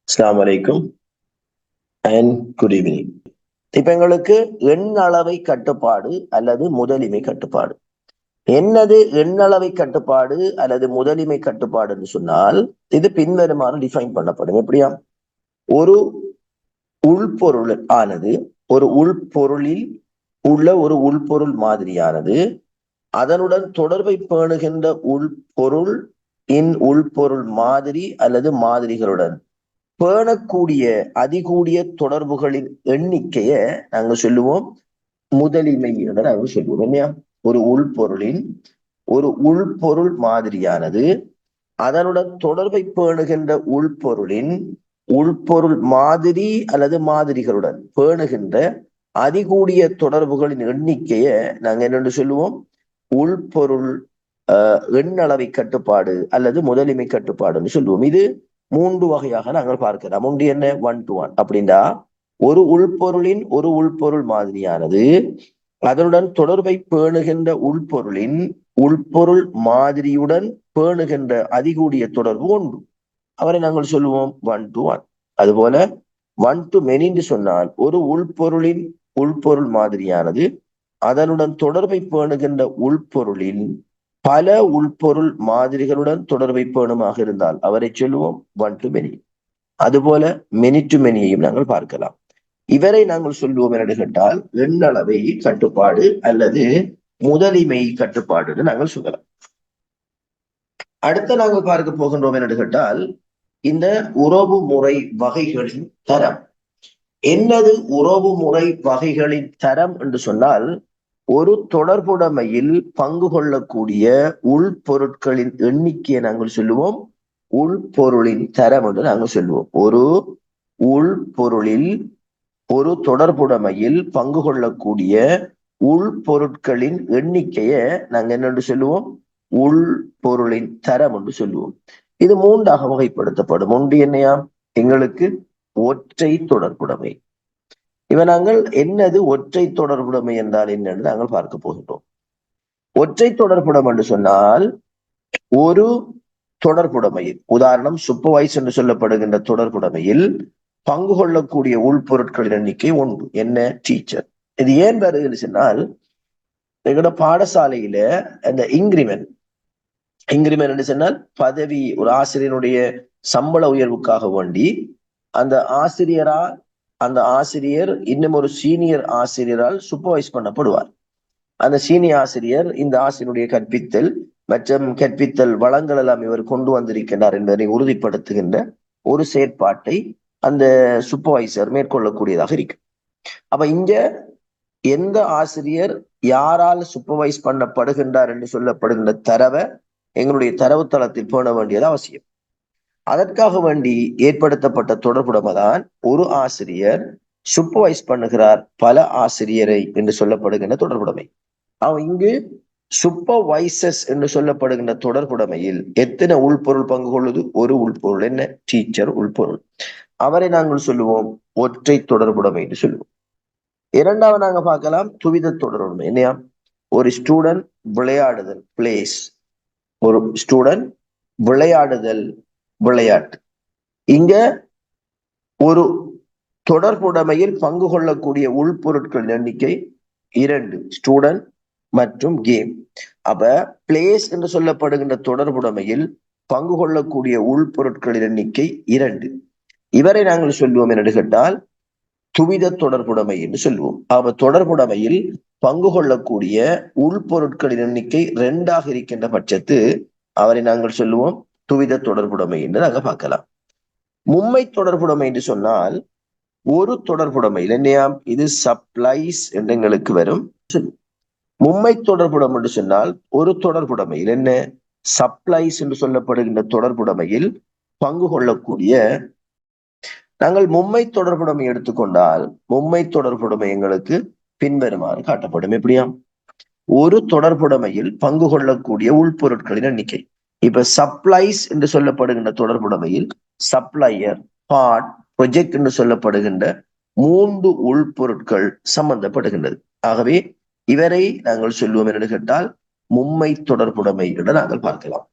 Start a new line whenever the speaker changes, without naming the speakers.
அஸ்ஸலாமு அலைக்கும் and good evening. இப்ப எங்களுக்கு எண்ணளவை கட்டுப்பாடு அல்லது முதலிமை கட்டுப்பாடு. என்னது எண்ணளவை கட்டுப்பாடு அல்லது முதலிமை கட்டுப்பாடுன்னு சொன்னால் இது பின்வருமாறு டிஃபைன் பண்ணப்படும். எப்படியா? ஒரு உள்பொருள் ஆனது ஒரு உள்பொருளில் உள்ள ஒரு உள்பொருள் மாதிரியானது அதனுடன் தொடர்பை பேணுகின்ற உள்பொருள் உள்பொருள் மாதிரி அல்லது மாதிரிகளுடன் பேணக்கூடிய அதிகூடிய தொடர்புகளின் எண்ணிக்கைய நாங்க சொல்லுவோம் முதலிமை என்று நாங்கள் சொல்லுவோம். இல்லையா? ஒரு உள்பொருளின் ஒரு உள்பொருள் மாதிரியானது அதனுடன் தொடர்பை பேணுகின்ற உள்பொருளின் உள்பொருள் மாதிரி அல்லது மாதிரிகளுடன் பேணுகின்ற அதிகூடிய தொடர்புகளின் எண்ணிக்கைய நாங்க என்னென்று சொல்லுவோம் உள்பொருள் எண்ணளவை கட்டுப்பாடு அல்லது முதலிமை கட்டுப்பாடுன்னு சொல்லுவோம். இது 3 வகையாக நாங்கள் பார்க்கலாம். ஒன்று என்ன? 1 to 1 அப்படின்னா ஒரு உள்பொருளின் ஒரு உள்பொருள் மாதிரியானது அதனுடன் தொடர்பை பேணுகின்ற உள்பொருளின் உள்பொருள் மாதிரியுடன் பேணுகின்ற அதிகூடிய தொடர்பு ஒன்று, அவரை நாங்கள் சொல்லுவோம் 1 to 1. அதுபோல 1 to many என்று சொன்னால் ஒரு உள்பொருளின் உள்பொருள் மாதிரியானது அதனுடன் தொடர்பை பேணுகின்ற உள்பொருளின் பல உள்பொருள் மாதிரிகளுடன் தொடர்பை பேணுமாக இருந்தால் அவரை சொல்லுவோம் 1 to many. அதுபோல many to manyயையும் நாங்கள் பார்க்கலாம். இவரை நாங்கள் சொல்லுவோம் என்று கேட்டால் எண்ணளவை கட்டுப்பாடு அல்லது முதலிமை கட்டுப்பாடு நாங்கள் சொல்லலாம். அடுத்த நாங்கள் பார்க்க போகின்றோம் என்று கேட்டால் இந்த உறவு முறை வகைகளின் தரம். என்னது உறவு முறை வகைகளின் தரம் என்று சொன்னால் ஒரு தொடர்புடைமையில் பங்கு கொள்ளக்கூடிய உள்பொருட்களின் எண்ணிக்கையை நாங்கள் சொல்லுவோம் உள்பொருளின் தரம் என்று நாங்கள் சொல்லுவோம். ஒரு உள்பொருளில் ஒரு தொடர்புடைமையில் பங்கு கொள்ளக்கூடிய உள்பொருட்களின் எண்ணிக்கையை நாங்கள் என்னென்று சொல்லுவோம் உள்பொருளின் தரம் என்று சொல்லுவோம். இது 3ஆக வகைப்படுத்தப்படும். ஒன்று என்னையா? எங்களுக்கு ஒற்றை தொடர்புடைமை. நாங்கள் என்னது ஒற்றை தொடர்புடைமை என்றால் என்னன்னு நாங்கள் பார்க்க போகின்றோம். ஒற்றை தொடர்புடைமை என்று சொன்னால் ஒரு தொடர்புடைமையில், உதாரணம் சூப்பர்வைஸ் என்று சொல்லப்படுகின்ற தொடர்புடைமையில் பங்கு கொள்ளக்கூடிய உள்பொருட்களின் எண்ணிக்கை ஒன்று. என்ன? டீச்சர். இது ஏன் வருதுன்னு சொன்னால் எங்களோட பாடசாலையில அந்த இன்கிரிமெண்ட் என்று சொன்னால் பதவி, ஒரு ஆசிரியனுடைய சம்பள உயர்வுக்காக வேண்டி அந்த ஆசிரியர் இன்னும் ஒரு சீனியர் ஆசிரியரால் சூப்பர்வைஸ் பண்ணப்படுவார். அந்த சீனியர் ஆசிரியர் இந்த ஆசிரியருடைய கற்பித்தல் மற்றும் கற்பித்தல் வளங்கள் எல்லாம் இவர் கொண்டு வந்திருக்கின்றார் என்பதை உறுதிப்படுத்துகின்ற ஒரு செயற்பாட்டை அந்த சூப்பர்வைசர் மேற்கொள்ளக்கூடியதாக இருக்கு. அப்ப இங்க எந்த ஆசிரியர் யாரால் சூப்பர்வைஸ் பண்ணப்படுகின்றார் என்று சொல்லப்படுகின்ற தரவை எங்களுடைய தரவுத்தளத்தில் போட வேண்டியது அவசியம். அதற்காக வேண்டி ஏற்படுத்தப்பட்ட தொடர்புடைமை தான் ஒரு ஆசிரியர் சூப்பர்வைஸ் பண்ணுகிறார் பல ஆசிரியரை என்று சொல்லப்படுகின்ற தொடர்புடைமை. இங்கு சூப்பர்வைசர்ஸ் என்று சொல்லப்படுகின்ற தொடர்புடைமையில் எத்தனை உள்பொருள் பங்கு கொள்ளுது? ஒரு உள்பொருள். என்ன? டீச்சர் உள்பொருள். அவரை நாங்கள் சொல்லுவோம் ஒற்றை தொடர்புடைமை என்று சொல்லுவோம். இரண்டாவது நாங்க பார்க்கலாம் துவித தொடர்புடைமை. என்னையா? ஒரு ஸ்டூடெண்ட் விளையாடுதல், பிளேஸ். ஒரு ஸ்டூடெண்ட் விளையாடுதல், விளையாட்டு. இங்க ஒரு தொடர்புடைமையில் பங்கு கொள்ளக்கூடிய உள்பொருட்களின் எண்ணிக்கை 2, ஸ்டூடெண்ட் மற்றும் கேம். அப்ப பிளேஸ் என்று சொல்லப்படுகின்ற தொடர்புடைமையில் பங்கு கொள்ளக்கூடிய உள்பொருட்களின் எண்ணிக்கை 2. இவரை நாங்கள் சொல்லுவோம் என்று கேட்டால் துவித தொடர்புடைமை என்று சொல்லுவோம். அப்ப தொடர்புடைமையில் பங்கு கொள்ளக்கூடிய உள்பொருட்களின் எண்ணிக்கை 2ஆக இருக்கின்ற பட்சத்து அவரை நாங்கள் சொல்லுவோம் துவித தொடர்புடைமை என்று நாங்கள் பார்க்கலாம். மும்மை தொடர்புடைமை என்று சொன்னால் ஒரு தொடர்புடைமையில் என்னையாம்? இது சப்ளைஸ் என்று எங்களுக்கு வரும். மும்மை தொடர்புடைமை என்று சொன்னால் ஒரு தொடர்புடைமையில் என்ன? சப்ளைஸ் என்று சொல்லப்படுகின்ற தொடர்புடைமையில் பங்கு கொள்ளக்கூடிய, நாங்கள் மும்மை தொடர்புடைமை எடுத்துக்கொண்டால் மும்மை தொடர்புடைமை எங்களுக்கு பின்வருமாறு காட்டப்படும். எப்படியா? ஒரு தொடர்புடைமையில் பங்கு கொள்ளக்கூடிய உள்பொருட்களின் எண்ணிக்கை. இப்ப சப்ளைஸ் என்று சொல்லப்படுகின்ற தொடர்புடைமையில் சப்ளையர், பார்ட், ப்ரொஜெக்ட் என்று சொல்லப்படுகின்ற 3 உள்பொருட்கள் சம்பந்தப்படுகின்றது. ஆகவே இவரை நாங்கள் சொல்லுவோம் என்று கேட்டால் மும்மை தொடர்புடைமை என்று நாங்கள் பார்க்கலாம்.